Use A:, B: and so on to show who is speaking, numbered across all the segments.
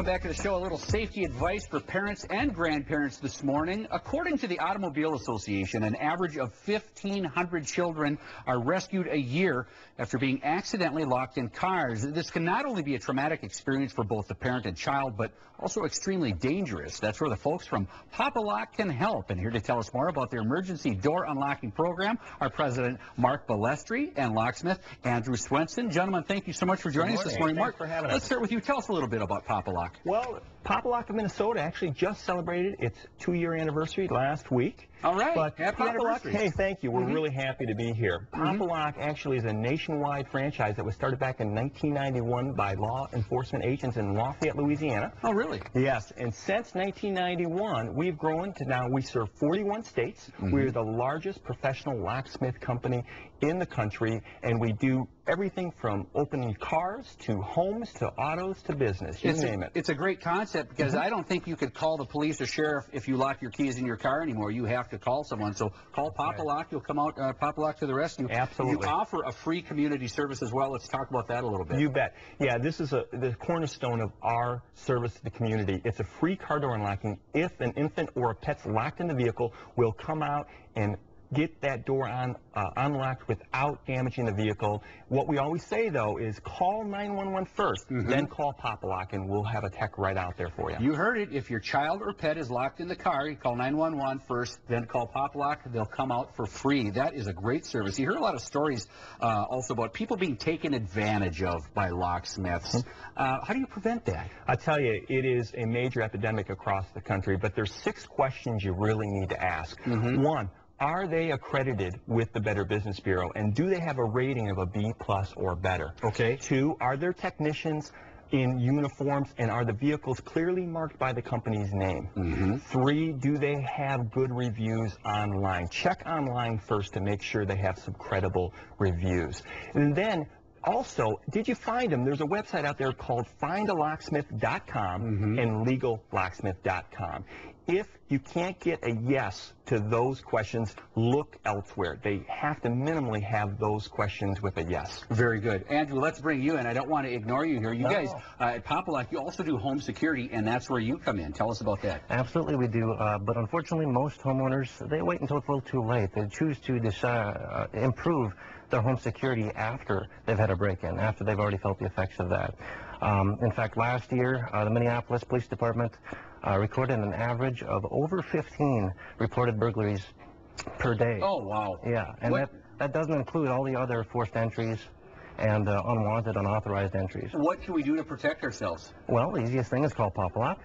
A: Welcome back to the show. A little safety advice for parents and grandparents this morning. According to the Automobile Association, an average of 1,500 children are rescued a year after being accidentally locked in cars. This can not only be a traumatic experience for both the parent and child, but also extremely dangerous. That's where the folks from Papa Lock can help. And here to tell us more about their emergency door unlocking program are President Mark Bellestri and locksmith Andrew Svendson. Gentlemen, thank you so much for joining us this morning. Mark,
B: for having us.
A: Let's start with you. Tell us a little bit about Papa Lock.
B: Well, Papa Lock of Minnesota actually just celebrated its 2-year anniversary last week.
A: All right.
B: But
A: Happy
B: Papa
A: anniversary.
B: Lock, hey, thank you. We're really happy to be here. Papa Lock actually is a nationwide franchise that was started back in 1991 by law enforcement agents in Lafayette, Louisiana.
A: Oh, really?
B: Yes, and since 1991, we've grown to now we serve 41 states. We're the largest professional locksmith company in the country, and we do everything from opening cars to homes to autos to business, you name it.
A: It's a great concept because I don't think you could call the police or sheriff if you lock your keys in your car anymore. You have to call someone. So call Papa Lock. You'll come out, Papa Lock to the rescue.
B: Absolutely.
A: You offer a free community service as well. Let's talk about that a little bit.
B: You bet. Yeah, this is the cornerstone of our service to the community. It's a free car door unlocking. If an infant or a pet's locked in the vehicle, we'll come out and get that door unlocked without damaging the vehicle. What we always say, though, is call 911 first, then call Papa Lock, and we'll have a tech right out there for you.
A: You heard it. If your child or pet is locked in the car, you call 911 first, then call Papa Lock. They'll come out for free. That is a great service. You hear a lot of stories also about people being taken advantage of by locksmiths. How do you prevent that?
B: I tell you, it is a major epidemic across the country, but there's 6 questions you really need to ask. One, are they accredited with the Better Business Bureau, and do they have a rating of a B+ or better?
A: Okay.
B: 2, are there technicians in uniforms, and are the vehicles clearly marked by the company's name? 3, do they have good reviews online? Check online first to make sure they have some credible reviews. And then also, did you find them? There's a website out there called findalocksmith.com and legallocksmith.com. If you can't get a yes to those questions, look elsewhere. They have to minimally have those questions with a yes.
A: Very good. Andrew, let's bring you in. I don't want to ignore you here. You guys, at Papa Lock, you also do home security, and that's where you come in. Tell us about that.
C: Absolutely, we do. But unfortunately, most homeowners, they wait until it's a little too late. They choose to improve their home security after they've had a break-in, after they've already felt the effects of that. In fact, last year, the Minneapolis Police Department recorded an average of over 15 reported burglaries per day.
A: Oh, wow.
C: Yeah, and that doesn't include all the other forced entries and unwanted, unauthorized entries.
A: What can we do to protect ourselves?
C: Well, the easiest thing is call Papa Lock.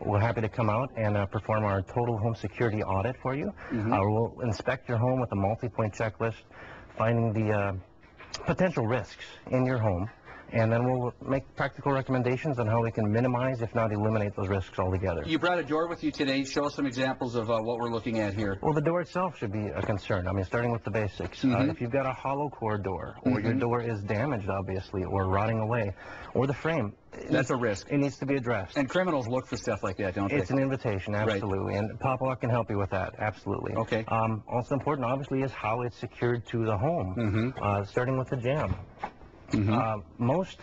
C: We're happy to come out and perform our total home security audit for you. We'll inspect your home with a multi-point checklist, finding the potential risks in your home. And then we'll make practical recommendations on how we can minimize, if not eliminate, those risks altogether.
A: You brought a door with you today. Show us some examples of what we're looking at here.
C: Well, the door itself should be a concern. I mean, starting with the basics. If you've got a hollow core door, or your door is damaged, obviously, or rotting away, or the frame,
A: that's a risk.
C: It needs to be addressed.
A: And criminals look for stuff like that, don't they?
C: It's an invitation, absolutely. Right. And Papa Lock can help you with that, absolutely.
A: Okay.
C: Also important, obviously, is how it's secured to the home, starting with the jamb. Most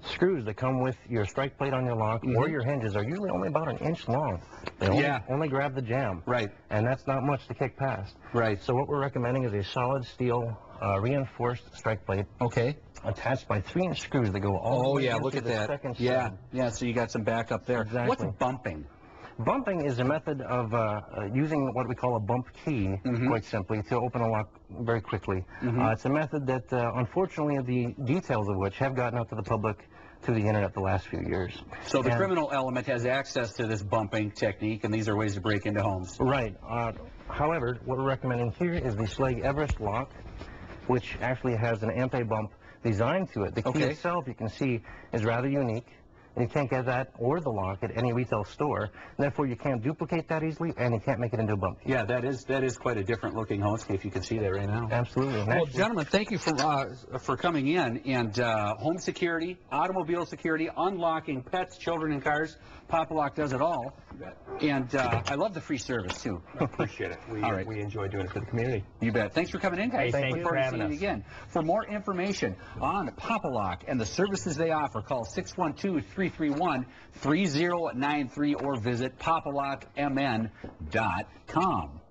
C: screws that come with your strike plate on your lock or your hinges are usually only about 1 inch long. They only grab the jamb.
A: Right.
C: And that's not much to kick past.
A: Right.
C: So what we're recommending is a solid steel reinforced strike plate.
A: Okay.
C: Attached by 3-inch screws that go all the way
A: look at
C: the
A: that.
C: second
A: Yeah,
C: stud.
A: so you got some backup there.
C: Exactly.
A: What's bumping?
C: Bumping is a method of using what we call a bump key, quite simply, to open a lock very quickly. It's a method that, unfortunately, the details of which have gotten out to the public to the internet the last few years.
A: So the criminal element has access to this bumping technique, and these are ways to break into homes.
C: Right. However, what we're recommending here is the Schlage Everest lock, which actually has an anti-bump design to it. The key itself, you can see, is rather unique. You can't get that or the lock at any retail store. Therefore, you can't duplicate that easily, and you can't make it into a bump key.
A: Yeah, that is quite a different looking homescape. You can see that right now.
C: Absolutely.
A: Well, gentlemen, thank you for coming in. And home security, automobile security, unlocking pets, children, and cars. Papa Lock does it all. And I love the free service, too.
B: I appreciate it. We enjoy doing it for the community.
A: You bet. Thanks for coming in, guys.
B: Hey, thank you for having us.
A: Again. For more information on Papa Lock and the services they offer, call 612-3 331-3093 or visit papalockmn.com.